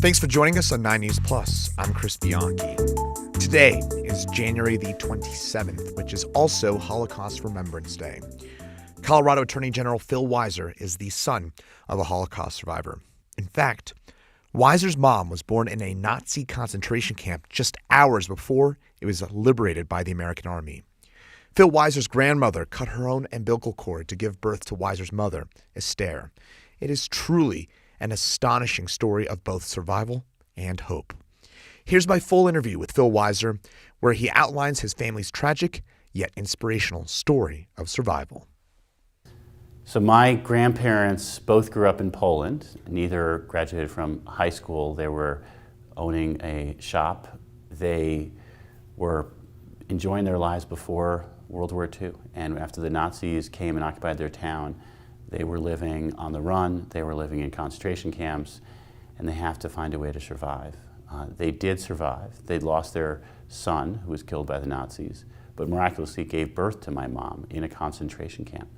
Thanks for joining us on 9 News Plus. I'm Chris Bianchi. Today is January the 27th, which is also Holocaust Remembrance Day. Colorado Attorney General Phil Weiser is the son of a Holocaust survivor. In fact, Weiser's mom was born in a Nazi concentration camp just hours before it was liberated by the American Army. Phil Weiser's grandmother cut her own umbilical cord to give birth to Weiser's mother, Estare. It is truly an astonishing story of both survival and hope. Here's my full interview with Phil Weiser, where he outlines his family's tragic yet inspirational story of survival. So my grandparents both grew up in Poland. Neither graduated from high school. They were owning a shop. They were enjoying their lives before World War II. And after the Nazis came and occupied their town, they were living on the run, they were living in concentration camps, and they have to find a way to survive. They did survive. They'd lost their son, who was killed by the Nazis, but miraculously gave birth to my mom in a concentration camp,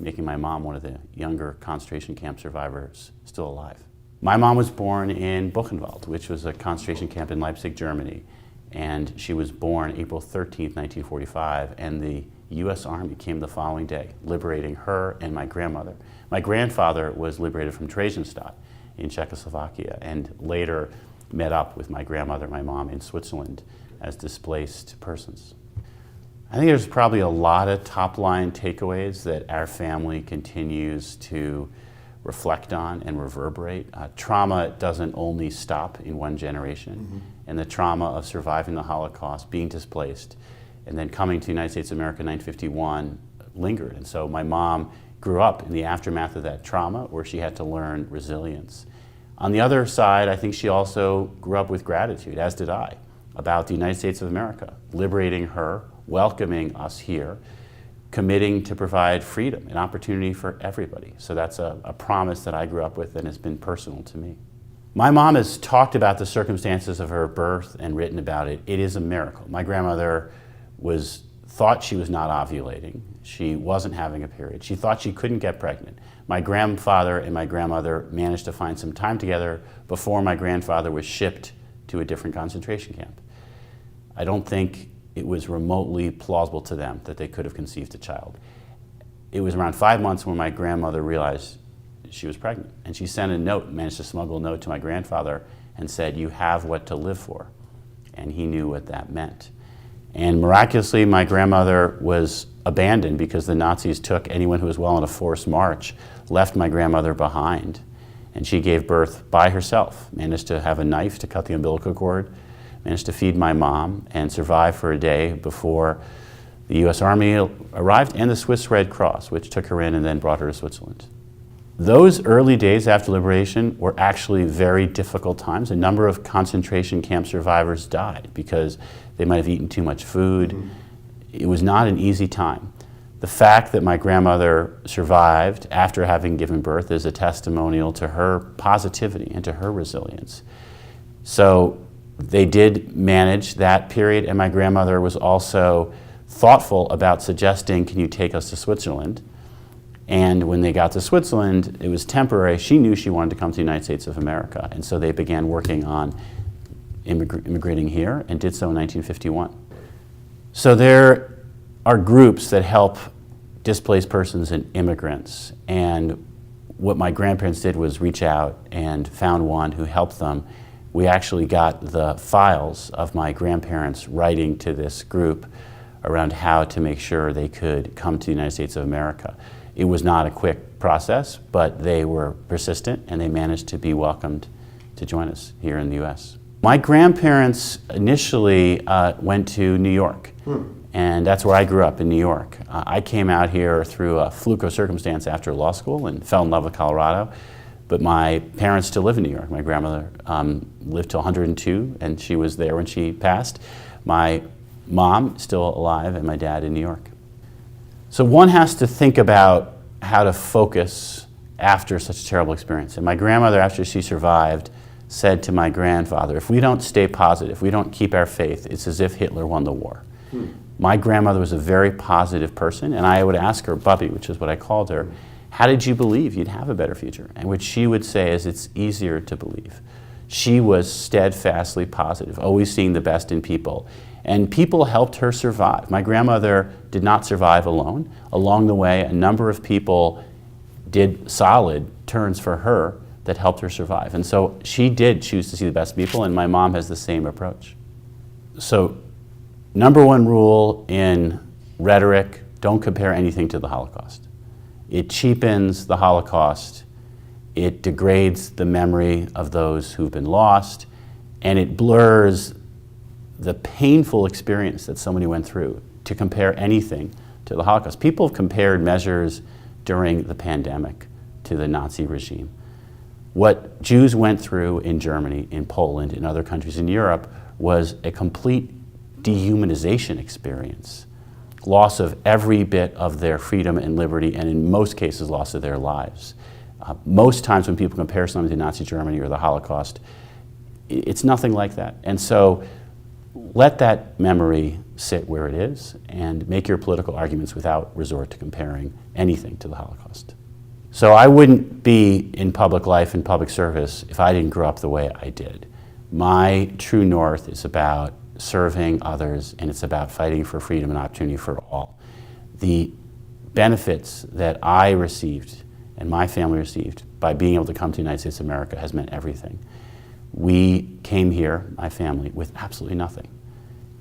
making my mom one of the younger concentration camp survivors still alive. My mom was born in Buchenwald, which was a concentration camp in Leipzig, Germany, and she was born April 13th, 1945, and the U.S. Army came the following day, liberating her and my grandmother. My grandfather was liberated from Theresienstadt in Czechoslovakia and later met up with my grandmother, my mom, in Switzerland as displaced persons. I think there's probably a lot of top-line takeaways that our family continues to reflect on and reverberate. Trauma doesn't only stop in one generation, and the trauma of surviving the Holocaust, being displaced, and then coming to the United States of America in 1951 lingered. And so my mom grew up in the aftermath of that trauma where she had to learn resilience. On the other side, I think she also grew up with gratitude, as did I, about the United States of America, liberating her, welcoming us here, committing to provide freedom and opportunity for everybody. So that's a promise that I grew up with and has been personal to me. My mom has talked about the circumstances of her birth and written about it. It is a miracle. My grandmother thought she was not ovulating. She wasn't having a period. She thought she couldn't get pregnant. My grandfather and my grandmother managed to find some time together before my grandfather was shipped to a different concentration camp. I don't think it was remotely plausible to them that they could have conceived a child. It was around 5 months when my grandmother realized she was pregnant, and she sent a note, managed to smuggle a note to my grandfather and said, "You have what to live for." And he knew what that meant. And miraculously, my grandmother was abandoned because the Nazis took anyone who was well on a forced march, left my grandmother behind, and she gave birth by herself, managed to have a knife to cut the umbilical cord, managed to feed my mom, and survive for a day before the U.S. Army arrived and the Swiss Red Cross, which took her in and then brought her to Switzerland. Those early days after liberation were actually very difficult times. A number of concentration camp survivors died because they might have eaten too much food. It was not an easy time. The fact that my grandmother survived after having given birth is a testimonial to her positivity and to her resilience. So they did manage that period, and my grandmother was also thoughtful about suggesting, "Can you take us to Switzerland?" And when they got to Switzerland, it was temporary. She knew she wanted to come to the United States of America, and so they began working on immigrating here and did so in 1951. So there are groups that help displaced persons and immigrants, and what my grandparents did was reach out and found one who helped them. We actually got the files of my grandparents writing to this group around how to make sure they could come to the United States of America. It was not a quick process, but they were persistent and they managed to be welcomed to join us here in the U.S. My grandparents initially went to New York, and that's where I grew up, in New York. I came out here through a fluke of circumstance after law school and fell in love with Colorado, but my parents still live in New York. My grandmother lived till 102, and she was there when she passed. My mom still alive, and my dad in New York. So one has to think about how to focus after such a terrible experience. And my grandmother, after she survived, said to my grandfather, "If we don't stay positive, if we don't keep our faith, it's as if Hitler won the war." My grandmother was a very positive person, and I would ask her, Bubby, which is what I called her, "How did you believe you'd have a better future?" And what she would say is, "It's easier to believe. She was steadfastly positive, always seeing the best in people. And people helped her survive. My grandmother did not survive alone. Along the way, a number of people did solid turns for her that helped her survive. And so she did choose to see the best people, and my mom has the same approach. So, number one rule in rhetoric, don't compare anything to the Holocaust. It cheapens the Holocaust, it degrades the memory of those who've been lost, and it blurs the painful experience that somebody went through to compare anything to the Holocaust. People have compared measures during the pandemic to the Nazi regime. What Jews went through in Germany, in Poland, in other countries in Europe was a complete dehumanization experience. Loss of every bit of their freedom and liberty, and in most cases, loss of their lives. Most times when people compare something to Nazi Germany or the Holocaust, it's nothing like that. And so let that memory sit where it is and make your political arguments without resort to comparing anything to the Holocaust. So I wouldn't be in public life and public service if I didn't grow up the way I did. My true north is about serving others, and it's about fighting for freedom and opportunity for all. The benefits that I received and my family received by being able to come to the United States of America has meant everything. We came here, my family, with absolutely nothing.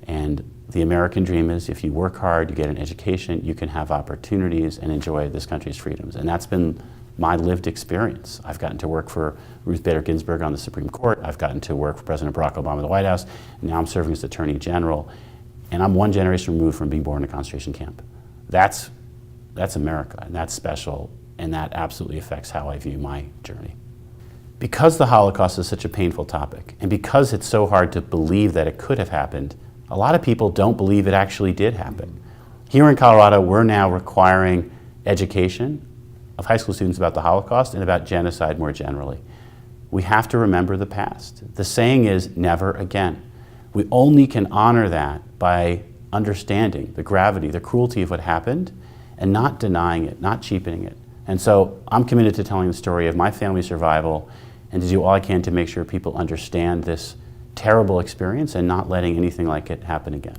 And the American dream is if you work hard, you get an education, you can have opportunities and enjoy this country's freedoms. And that's been my lived experience. I've gotten to work for Ruth Bader Ginsburg on the Supreme Court. I've gotten to work for President Barack Obama in the White House. Now I'm serving as Attorney General. And I'm one generation removed from being born in a concentration camp. That's America, and that's special, and that absolutely affects how I view my journey. Because the Holocaust is such a painful topic, and because it's so hard to believe that it could have happened, a lot of people don't believe it actually did happen. Here in Colorado, we're now requiring education of high school students about the Holocaust and about genocide more generally. We have to remember the past. The saying is never again. We only can honor that by understanding the gravity, the cruelty of what happened, and not denying it, not cheapening it. And so I'm committed to telling the story of my family's survival and to do all I can to make sure people understand this terrible experience and not letting anything like it happen again.